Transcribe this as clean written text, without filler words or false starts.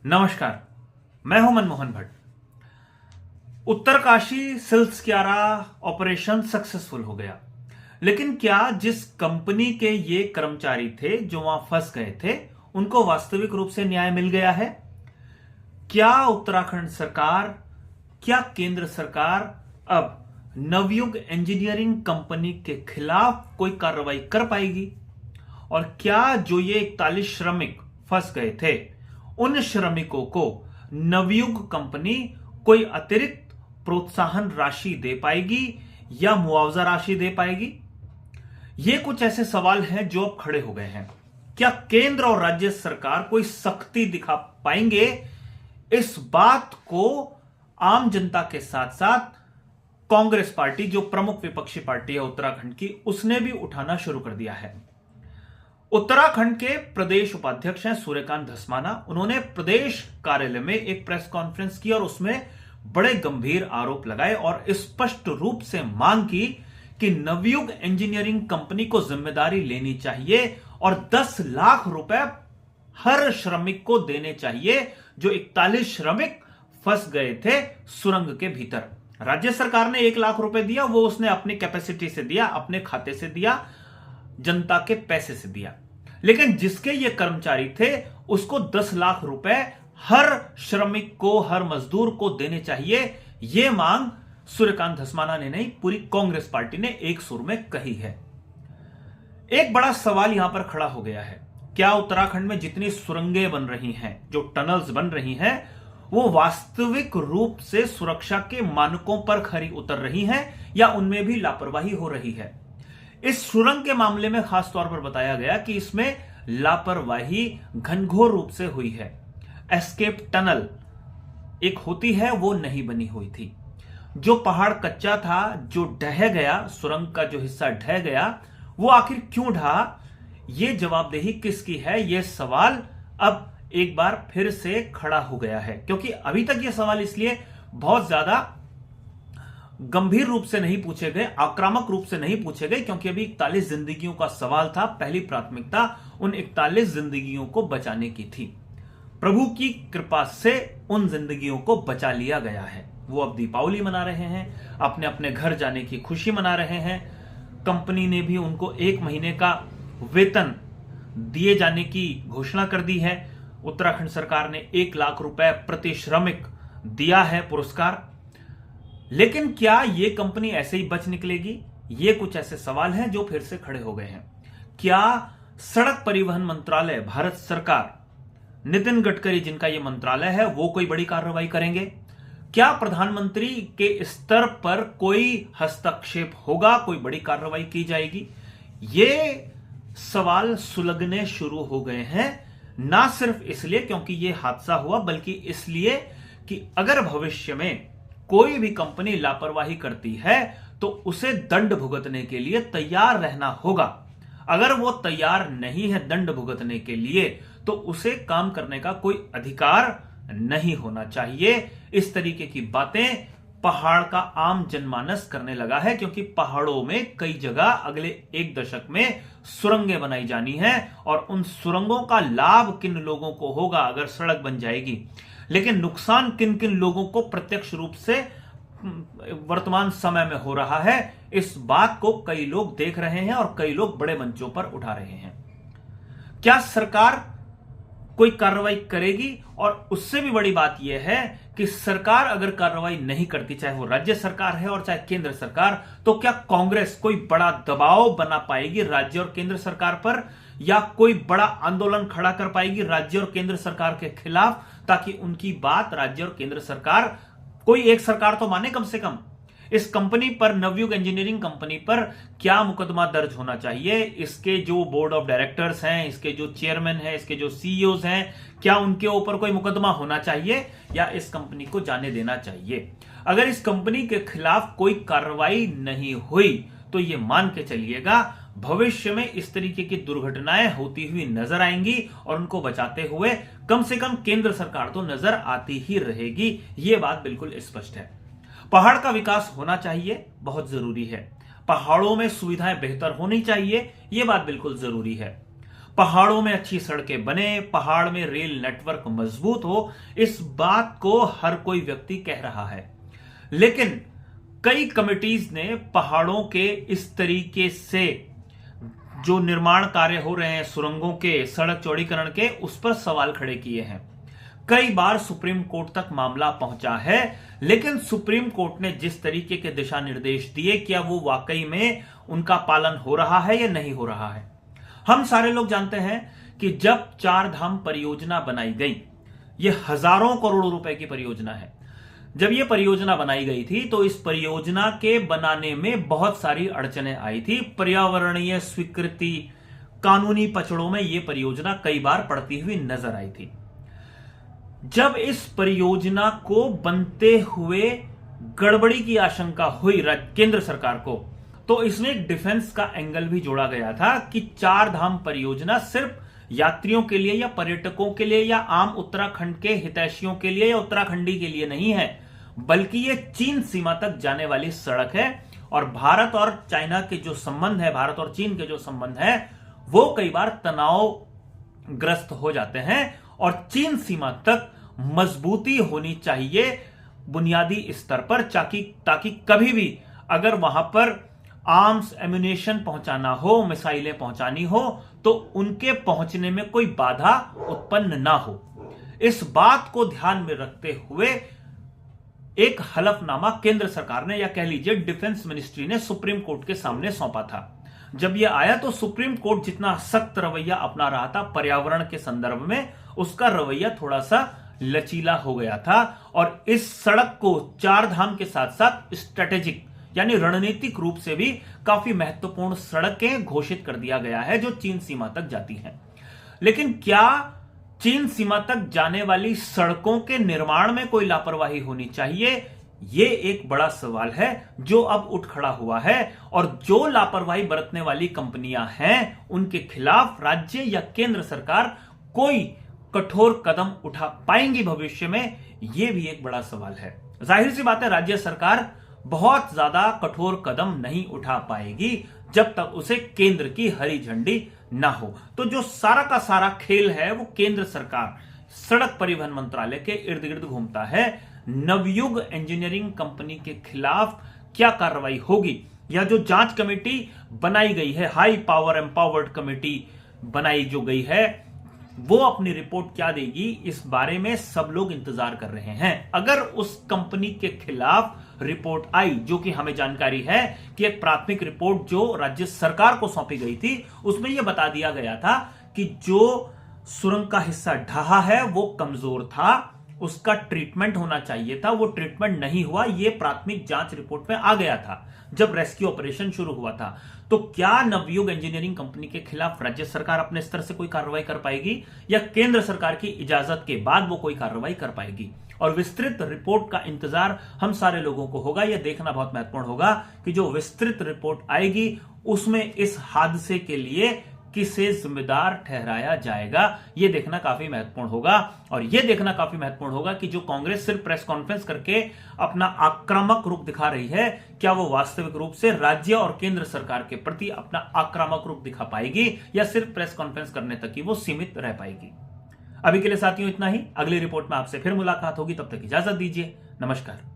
नमस्कार, मैं हूं Manmohan Bhatt. Uttarkashi Silkyara operation successful हो गया, लेकिन क्या जिस कंपनी के ये कर्मचारी थे जो वहां फंस गए थे, उनको वास्तविक रूप से न्याय मिल गया है? क्या उत्तराखंड सरकार, क्या केंद्र सरकार अब नवयुग इंजीनियरिंग कंपनी के खिलाफ कोई कार्रवाई कर पाएगी? और क्या जो ये 41 श्रमिक फंस गए थे, उन श्रमिकों को नवयुग कंपनी कोई अतिरिक्त प्रोत्साहन राशि दे पाएगी या मुआवजा राशि दे पाएगी? ये कुछ ऐसे सवाल हैं जो अब खड़े हो गए हैं। क्या केंद्र और राज्य सरकार कोई सख्ती दिखा पाएंगे? इस बात को आम जनता के साथ साथ कांग्रेस पार्टी, जो प्रमुख विपक्षी पार्टी है उत्तराखंड की, उसने भी उठाना शुरू कर दिया है। उत्तराखंड के प्रदेश उपाध्यक्ष हैं सूर्यकांत धस्माना। उन्होंने प्रदेश कार्यालय में एक प्रेस कॉन्फ्रेंस की और उसमें बड़े गंभीर आरोप लगाए और स्पष्ट रूप से मांग की कि नवयुग इंजीनियरिंग कंपनी को जिम्मेदारी लेनी चाहिए और 10 लाख रुपए हर श्रमिक को देने चाहिए जो 41 श्रमिक फंस गए थे सुरंग के भीतर। राज्य सरकार ने 1 लाख रुपए दिया, वो उसने अपनी कैपेसिटी से दिया, अपने खाते से दिया, जनता के पैसे से दिया। लेकिन जिसके ये कर्मचारी थे उसको 10 लाख रुपए हर श्रमिक को, हर मजदूर को देने चाहिए। यह मांग सूर्यकांत धस्माना ने नहीं, पूरी कांग्रेस पार्टी ने एक सुर में कही है। एक बड़ा सवाल यहां पर खड़ा हो गया है, क्या उत्तराखंड में जितनी सुरंगें बन रही हैं, जो टनल्स बन रही हैं, वो वास्तविक रूप से सुरक्षा के मानकों पर खरी उतर रही हैं या उनमें भी लापरवाही हो रही है? इस सुरंग के मामले में खास तौर पर बताया गया कि इसमें लापरवाही घनघोर रूप से हुई है। एस्केप टनल एक होती है, वो नहीं बनी हुई थी। जो पहाड़ कच्चा था, जो ढह गया, सुरंग का जो हिस्सा ढह गया, वो आखिर क्यों ढहा? ये जवाबदेही किसकी है? ये सवाल अब एक बार फिर से खड़ा हो गया है, क्योंकि अभी तक ये सवाल इसलिए बहुत ज्यादा गंभीर रूप से नहीं पूछे गए, आक्रामक रूप से नहीं पूछे गए, क्योंकि अभी 41 जिंदगियों का सवाल था। पहली प्राथमिकता उन 41 जिंदगियों को बचाने की थी। प्रभु की कृपा से उन जिंदगियों को बचा लिया गया है। वो अब दीपावली मना रहे हैं, अपने अपने घर जाने की खुशी मना रहे हैं। कंपनी ने भी उनको 1 महीने का वेतन दिए जाने की घोषणा कर दी है। उत्तराखंड सरकार ने 1 लाख रुपए प्रति श्रमिक दिया है पुरस्कार। लेकिन क्या यह कंपनी ऐसे ही बच निकलेगी? ये कुछ ऐसे सवाल हैं जो फिर से खड़े हो गए हैं। क्या सड़क परिवहन मंत्रालय, भारत सरकार, नितिन गडकरी जिनका यह मंत्रालय है, वो कोई बड़ी कार्रवाई करेंगे? क्या प्रधानमंत्री के स्तर पर कोई हस्तक्षेप होगा, कोई बड़ी कार्रवाई की जाएगी? ये सवाल सुलगने शुरू हो गए हैं, ना सिर्फ इसलिए क्योंकि यह हादसा हुआ, बल्कि इसलिए कि अगर भविष्य में कोई भी कंपनी लापरवाही करती है तो उसे दंड भुगतने के लिए तैयार रहना होगा। अगर वो तैयार नहीं है दंड भुगतने के लिए, तो उसे काम करने का कोई अधिकार नहीं होना चाहिए। इस तरीके की बातें पहाड़ का आम जनमानस करने लगा है, क्योंकि पहाड़ों में कई जगह अगले 1 दशक में सुरंगें बनाई जानी हैं और उन सुरंगों का लाभ किन लोगों को होगा अगर सड़क बन जाएगी, लेकिन नुकसान किन किन लोगों को प्रत्यक्ष रूप से वर्तमान समय में हो रहा है, इस बात को कई लोग देख रहे हैं और कई लोग बड़े मंचों पर उठा रहे हैं। क्या सरकार कोई कार्रवाई करेगी? और उससे भी बड़ी बात यह है कि सरकार अगर कार्रवाई नहीं करती, चाहे वो राज्य सरकार है और चाहे केंद्र सरकार, तो क्या कांग्रेस कोई बड़ा दबाव बना पाएगी राज्य और केंद्र सरकार पर, या कोई बड़ा आंदोलन खड़ा कर पाएगी राज्य और केंद्र सरकार के खिलाफ, ताकि उनकी बात राज्य और केंद्र सरकार, कोई एक सरकार तो माने कम से कम? इस कंपनी पर, नवयुग इंजीनियरिंग कंपनी पर क्या मुकदमा दर्ज होना चाहिए? इसके जो बोर्ड ऑफ डायरेक्टर्स हैं, इसके जो चेयरमैन हैं, इसके जो सीईओज हैं, क्या उनके ऊपर कोई मुकदमा होना चाहिए या इस कंपनी को जाने देना चाहिए? अगर इस कंपनी के खिलाफ कोई कार्रवाई नहीं हुई तो यह मान के चलिएगा भविष्य में इस तरीके की दुर्घटनाएं होती हुई नजर आएंगी और उनको बचाते हुए कम से कम केंद्र सरकार तो नजर आती ही रहेगी। यह बात बिल्कुल स्पष्ट है। पहाड़ का विकास होना चाहिए, बहुत जरूरी है। पहाड़ों में सुविधाएं बेहतर होनी चाहिए, यह बात बिल्कुल जरूरी है। पहाड़ों में अच्छी सड़कें बने, पहाड़ में रेल नेटवर्क मजबूत हो, इस बात को हर कोई व्यक्ति कह रहा है। लेकिन कई कमिटीज ने पहाड़ों के इस तरीके से जो निर्माण कार्य हो रहे हैं सुरंगों के, सड़क चौड़ीकरण के, उस पर सवाल खड़े किए हैं। कई बार सुप्रीम कोर्ट तक मामला पहुंचा है, लेकिन सुप्रीम कोर्ट ने जिस तरीके के दिशा निर्देश दिए, क्या वो वाकई में उनका पालन हो रहा है या नहीं हो रहा है। हम सारे लोग जानते हैं कि जब चार धाम परियोजना बनाई गई, ये हजारों करोड़ रुपए की परियोजना है। जब ये परियोजना बनाई गई थी तो इस परियोजना के बनाने में बहुत सारी अड़चनें आई थी। पर्यावरणीय स्वीकृति, कानूनी पचड़ों में ये परियोजना कई बार पड़ती हुई नजर आई थी। जब इस परियोजना को बनते हुए गड़बड़ी की आशंका हुई केंद्र सरकार को, तो इसमें एक डिफेंस का एंगल भी जोड़ा गया था कि चार धाम परियोजना सिर्फ यात्रियों के लिए या पर्यटकों के लिए या आम उत्तराखंड के हितैषियों के लिए या उत्तराखंडी के लिए नहीं है, बल्कि ये चीन सीमा तक जाने वाली सड़क है। और भारत और चाइना के जो संबंध है, भारत और चीन के जो संबंध है, वो कई बार तनावग्रस्त हो जाते हैं और चीन सीमा तक मजबूती होनी चाहिए बुनियादी स्तर पर, ताकि कभी भी अगर वहां पर आर्म्स एम्यूनेशन पहुंचाना हो, मिसाइलें पहुंचानी हो, तो उनके पहुंचने में कोई बाधा उत्पन्न ना हो। इस बात को ध्यान में रखते हुए एक हलफनामा केंद्र सरकार ने, या कह लीजिए डिफेंस मिनिस्ट्री ने, सुप्रीम कोर्ट के सामने सौंपा था। जब यह आया तो सुप्रीम कोर्ट जितना सख्त रवैया अपना रहा था पर्यावरण के संदर्भ में, उसका रवैया थोड़ा सा लचीला हो गया था। और इस सड़क को चार धाम के साथ साथ स्ट्रेटेजिक यानी रणनीतिक रूप से भी काफी महत्वपूर्ण सड़कें घोषित कर दिया गया है जो चीन सीमा तक जाती हैं। लेकिन क्या चीन सीमा तक जाने वाली सड़कों के निर्माण में कोई लापरवाही होनी चाहिए? ये एक बड़ा सवाल है जो अब उठ खड़ा हुआ है। और जो लापरवाही बरतने वाली कंपनियां हैं, उनके खिलाफ राज्य या केंद्र सरकार कोई कठोर कदम उठा पाएंगी भविष्य में? यह भी एक बड़ा सवाल है। जाहिर सी बात है, राज्य सरकार बहुत ज्यादा कठोर कदम नहीं उठा पाएगी जब तक उसे केंद्र की हरी झंडी ना हो। तो जो सारा का सारा खेल है वो केंद्र सरकार सड़क परिवहन मंत्रालय के इर्द गिर्द घूमता है। नवयुग इंजीनियरिंग कंपनी के खिलाफ क्या कार्रवाई होगी, या जो जांच कमेटी बनाई गई है, हाई पावर एम्पावर्ड कमेटी बनाई जो गई है, वो अपनी रिपोर्ट क्या देगी, इस बारे में सब लोग इंतजार कर रहे हैं। अगर उस कंपनी के खिलाफ रिपोर्ट आई, जो कि हमें जानकारी है कि एक प्राथमिक रिपोर्ट जो राज्य सरकार को सौंपी गई थी, उसमें यह बता दिया गया था कि जो सुरंग का हिस्सा ढहा है वो कमजोर था, उसका ट्रीटमेंट होना चाहिए था, वो ट्रीटमेंट नहीं हुआ, यह प्राथमिक जांच रिपोर्ट में आ गया था जब रेस्क्यू ऑपरेशन शुरू हुआ था। तो क्या नवयुग इंजीनियरिंग कंपनी के खिलाफ राज्य सरकार अपने स्तर से कोई कार्रवाई कर पाएगी, या केंद्र सरकार की इजाजत के बाद वो कोई कार्रवाई कर पाएगी? और विस्तृत रिपोर्ट का इंतजार हम सारे लोगों को होगा। यह देखना बहुत महत्वपूर्ण होगा कि जो विस्तृत रिपोर्ट आएगी उसमें इस हादसे के लिए किसे जिम्मेदार ठहराया जाएगा, यह देखना काफी महत्वपूर्ण होगा। और यह देखना काफी महत्वपूर्ण होगा कि जो कांग्रेस सिर्फ प्रेस कॉन्फ्रेंस करके अपना आक्रामक रुख दिखा रही है, क्या वो वास्तविक रूप से राज्य और केंद्र सरकार के प्रति अपना आक्रामक रुख दिखा पाएगी, या सिर्फ प्रेस कॉन्फ्रेंस करने तक ही वो सीमित रह पाएगी। अभी के लिए साथियों इतना ही। अगली रिपोर्ट में आपसे फिर मुलाकात होगी, तब तक इजाजत दीजिए। नमस्कार।